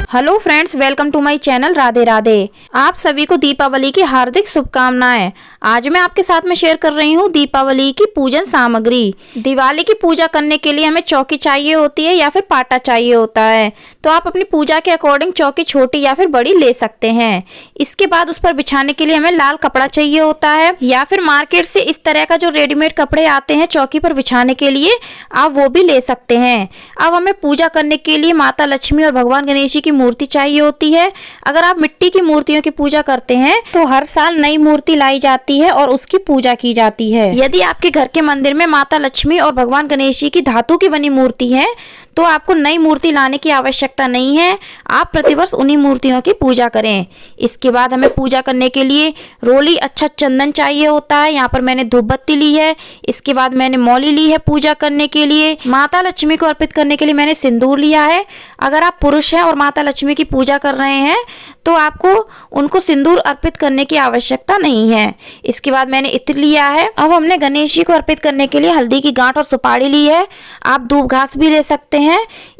Hello friends, welcome to my channel Radhe Radhe. आप सभी को दीपावली की हार्दिक शुभकामनाएं। आज मैं आपके साथ में शेयर कर रही हूँ दीपावली की पूजन सामग्री। दिवाली की पूजा करने के लिए हमें चौकी चाहिए होती है या फिर पाटा चाहिए होता है, तो आप अपनी पूजा के अकॉर्डिंग चौकी छोटी या फिर बड़ी ले सकते हैं। इसके बाद उस पर बिछाने के लिए हमें लाल कपड़ा चाहिए होता है या फिर मार्केट से इस तरह का जो रेडीमेड कपड़े आते हैं चौकी पर बिछाने के लिए, आप वो भी ले सकते हैं। अब हमें पूजा करने के लिए माता लक्ष्मी और भगवान गणेश जी की मूर्ति चाहिए होती है। अगर आप मिट्टी की मूर्तियों की पूजा करते हैं तो हर साल नई मूर्ति लाई जाती है और उसकी पूजा की जाती है। यदि आपके घर के मंदिर में माता लक्ष्मी और भगवान गणेश जी की धातु की बनी मूर्ति है तो आपको नई मूर्ति लाने की आवश्यकता नहीं है, आप प्रतिवर्ष उन्हीं मूर्तियों की पूजा करें। इसके बाद हमें पूजा करने के लिए रोली अच्छा चंदन चाहिए होता है। यहाँ पर मैंने धूप बत्ती ली है। इसके बाद मैंने मौली ली है पूजा करने के लिए। माता लक्ष्मी को अर्पित करने के लिए मैंने सिंदूर लिया है। अगर आप पुरुष हैं और माता लक्ष्मी की पूजा कर रहे हैं तो आपको उनको सिंदूर अर्पित करने की आवश्यकता नहीं है। इसके बाद मैंने इत्र लिया है। अब हमने गणेश जी को अर्पित करने के लिए हल्दी की गांठ और सुपारी ली है। आप दूब घास भी ले सकते हैं।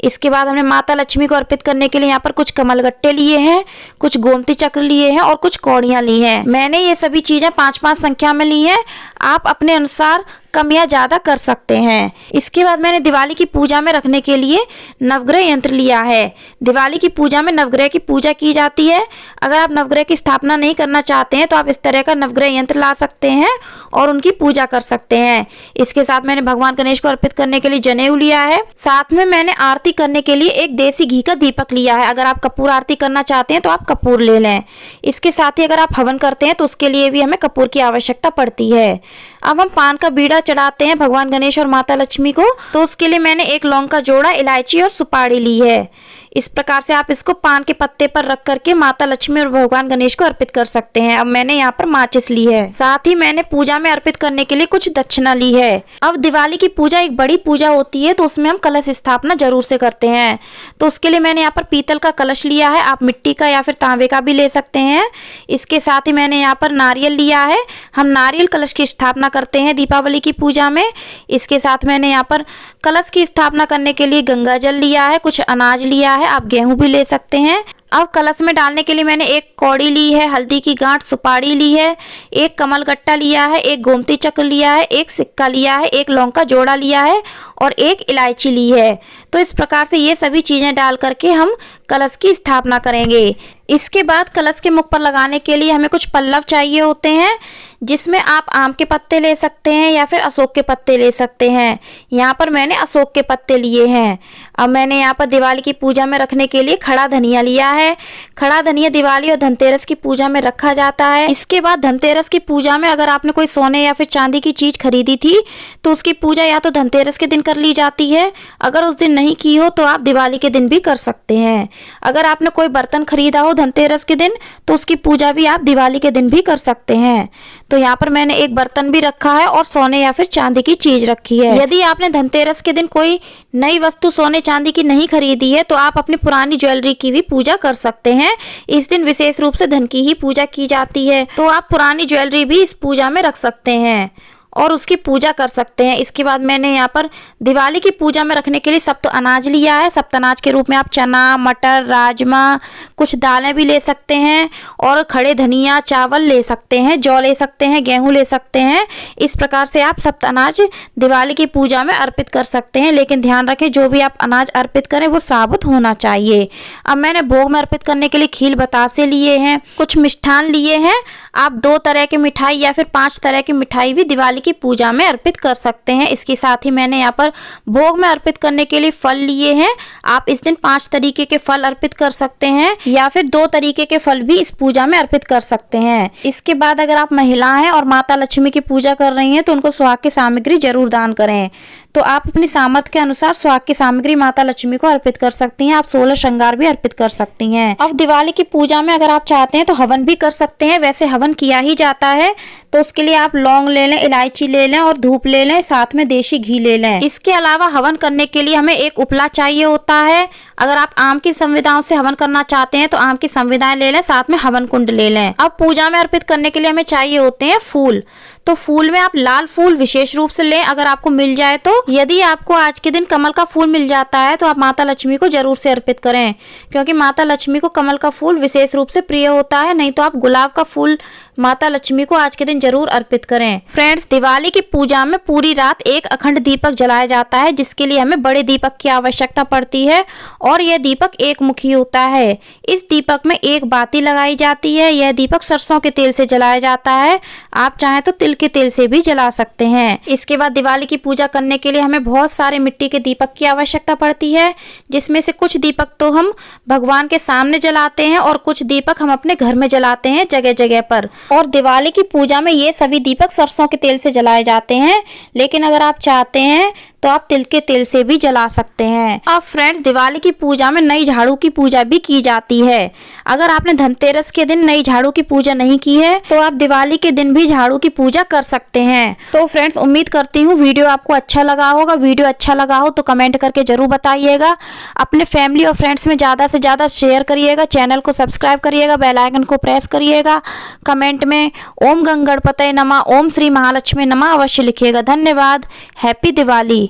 इसके बाद हमने माता लक्ष्मी को अर्पित करने के लिए यहाँ पर कुछ कमलगट्टे लिए हैं, कुछ गोमती चक्र लिए हैं और कुछ कौड़ियाँ ली हैं। मैंने ये सभी चीजें 5-5 संख्या में ली हैं। आप अपने अनुसार कम या ज्यादा कर सकते हैं। इसके बाद मैंने दिवाली की पूजा में रखने के लिए नवग्रह यंत्र लिया है। दिवाली की पूजा में नवग्रह की पूजा की जाती है। अगर आप नवग्रह की स्थापना नहीं करना चाहते हैं तो आप इस तरह का नवग्रह यंत्र ला सकते हैं और उनकी पूजा कर सकते हैं। इसके साथ मैंने भगवान गणेश को अर्पित करने के लिए जनेऊ लिया है। साथ में मैंने आरती करने के लिए एक देसी घी का दीपक लिया है। अगर आप कपूर आरती करना चाहते हैं तो आप कपूर ले लें। इसके साथ ही अगर आप हवन करते हैं तो उसके लिए भी हमें कपूर की आवश्यकता पड़ती है। अब हम पान का बीड़ा चढ़ाते हैं भगवान गणेश और माता लक्ष्मी को, तो उसके लिए मैंने एक लौंग का जोड़ा, इलायची और सुपारी ली है। इस प्रकार से आप इसको पान के पत्ते पर रख करके माता लक्ष्मी और भगवान गणेश को अर्पित कर सकते हैं। अब मैंने यहाँ पर माचिस ली है। साथ ही मैंने पूजा में अर्पित करने के लिए कुछ दक्षिणा ली है। अब दिवाली की पूजा एक बड़ी पूजा होती है तो उसमें हम कलश स्थापना जरूर से करते हैं, तो उसके लिए मैंने यहाँ पर पीतल का कलश लिया है। आप मिट्टी का या फिर तांबे का भी ले सकते हैं। इसके साथ ही मैंने यहाँ पर नारियल लिया है। हम नारियल कलश की स्थापना करते हैं दीपावली की पूजा में। इसके साथ मैंने यहाँ पर कलश की स्थापना करने के लिए गंगा जल लिया है, कुछ अनाज लिया है, आप गेहूं भी ले सकते हैं। अब कलश में डालने के लिए मैंने एक कौड़ी ली है, हल्दी की गांठ, सुपारी ली है, एक कमल गट्टा लिया है, एक गोमती चक्र लिया है, एक सिक्का लिया है, एक लौंग का जोड़ा लिया है और एक इलायची ली है। तो इस प्रकार से ये सभी चीजें डाल करके हम कलश की स्थापना करेंगे। इसके बाद कलश के मुख पर लगाने के लिए हमें कुछ पल्लव चाहिए होते हैं, जिसमें आप आम के पत्ते ले सकते हैं या फिर अशोक के पत्ते ले सकते हैं। यहाँ पर मैंने अशोक के पत्ते लिए हैं। अब मैंने यहाँ पर दिवाली की पूजा में रखने के लिए खड़ा धनिया लिया है। खड़ा धनिया दिवाली और धनतेरस की पूजा में रखा जाता है। इसके बाद धनतेरस की पूजा में अगर आपने कोई सोने या फिर चांदी की चीज खरीदी थी तो उसकी पूजा या तो धनतेरस के दिन कर ली जाती है। अगर उस दिन नहीं की हो तो आप दिवाली के दिन भी कर सकते हैं। अगर आपने कोई बर्तन खरीदा हो धनतेरस के दिन तो उसकी पूजा भी आप दिवाली के दिन भी कर सकते हैं। तो यहाँ पर मैंने एक बर्तन भी रखा है और सोने या फिर चांदी की चीज रखी है। यदि आपने धनतेरस के दिन कोई नई वस्तु सोने चांदी की नहीं खरीदी है तो आप अपनी पुरानी ज्वेलरी की भी पूजा कर सकते हैं। इस दिन विशेष रूप से धन की ही पूजा की जाती है, तो आप पुरानी ज्वेलरी भी इस पूजा में रख सकते हैं और उसकी पूजा कर सकते हैं। इसके बाद मैंने यहाँ पर दिवाली की पूजा में रखने के लिए सप्त अनाज लिया है। सप्त अनाज के रूप में आप चना, मटर, राजमा, कुछ दालें भी ले सकते हैं और खड़े धनिया, चावल ले सकते हैं, जौ ले सकते हैं, गेहूं ले सकते हैं। इस प्रकार से आप सप्त अनाज दिवाली की पूजा में अर्पित कर सकते हैं, लेकिन ध्यान रखें जो भी आप अनाज अर्पित करें वो साबुत होना चाहिए। अब मैंने भोग में अर्पित करने के लिए खील बतासे लिए हैं, कुछ मिष्ठान लिए हैं। आप 2 तरह की मिठाई या फिर 5 तरह की मिठाई भी दिवाली की पूजा में अर्पित कर सकते हैं। इसके साथ ही मैंने यहाँ पर भोग में अर्पित करने के लिए फल लिए हैं। आप इस दिन 5 तरीके के फल अर्पित कर सकते हैं या फिर 2 तरीके के फल भी इस पूजा में अर्पित कर सकते हैं। इसके बाद अगर आप महिला हैं और माता लक्ष्मी की पूजा कर रही हैं तो उनको सुहाग की सामग्री जरूर दान करें। तो आप अपनी सामर्थ्य के अनुसार सुहाग की सामग्री माता लक्ष्मी को अर्पित कर सकती हैं। आप 16 श्रृंगार भी अर्पित कर सकती हैं। अब दिवाली की पूजा में अगर आप चाहते हैं तो हवन भी कर सकते हैं। वैसे हवन किया ही जाता है, तो उसके लिए आप लौंग ले लें, इलायची ले लें और धूप ले लें, साथ में देशी घी ले लें। इसके अलावा हवन करने के लिए हमें एक उपला चाहिए होता है। अगर आप आम की संविदाओं से हवन करना चाहते हैं तो आम की संविदाएं ले लें, साथ में हवन कुंड ले लें। अब पूजा में अर्पित करने के लिए हमें चाहिए होते हैं फूल। तो फूल में आप लाल फूल विशेष रूप से लें, अगर आपको मिल जाए तो। यदि आपको आज के दिन कमल का फूल मिल जाता है तो आप माता लक्ष्मी को जरूर से अर्पित करें, क्योंकि माता लक्ष्मी को कमल का फूल विशेष रूप से प्रिय होता है। नहीं तो आप गुलाब का फूल माता लक्ष्मी को आज के दिन जरूर अर्पित करें। फ्रेंड्स, दिवाली की पूजा में पूरी रात एक अखंड दीपक जलाया जाता है, जिसके लिए हमें बड़े दीपक की आवश्यकता पड़ती है और यह दीपक एक मुखी होता है। इस दीपक में एक बाती लगाई जाती है। यह दीपक सरसों के तेल से जलाया जाता है। आप चाहें तो तिल के तेल से भी जला सकते हैं। इसके बाद दिवाली की पूजा करने के लिए हमें बहुत सारे मिट्टी के दीपक की आवश्यकता पड़ती है, जिसमें से कुछ दीपक तो हम भगवान के सामने जलाते हैं और कुछ दीपक हम अपने घर में जलाते हैं जगह जगह पर। और दिवाली की पूजा में ये सभी दीपक सरसों के तेल से जलाए जाते हैं, लेकिन अगर आप चाहते हैं तो आप तिल के तेल से भी जला सकते हैं। अब फ्रेंड्स, दिवाली की पूजा में नई झाड़ू की पूजा भी की जाती है। अगर आपने धनतेरस के दिन नई झाड़ू की पूजा नहीं की है तो आप दिवाली के दिन भी झाड़ू की पूजा कर सकते हैं। तो फ्रेंड्स, उम्मीद करती हूँ वीडियो आपको अच्छा लगा होगा। वीडियो अच्छा लगा हो तो कमेंट करके जरूर बताइएगा। अपने फैमिली और फ्रेंड्स में ज़्यादा से ज़्यादा शेयर करिएगा। चैनल को सब्सक्राइब करिएगा, बेल आइकन को प्रेस करिएगा। कमेंट में ओम गंगणपतये नमः, ओम श्री महालक्ष्मी नमः अवश्य लिखिएगा। धन्यवाद। हैप्पी दिवाली।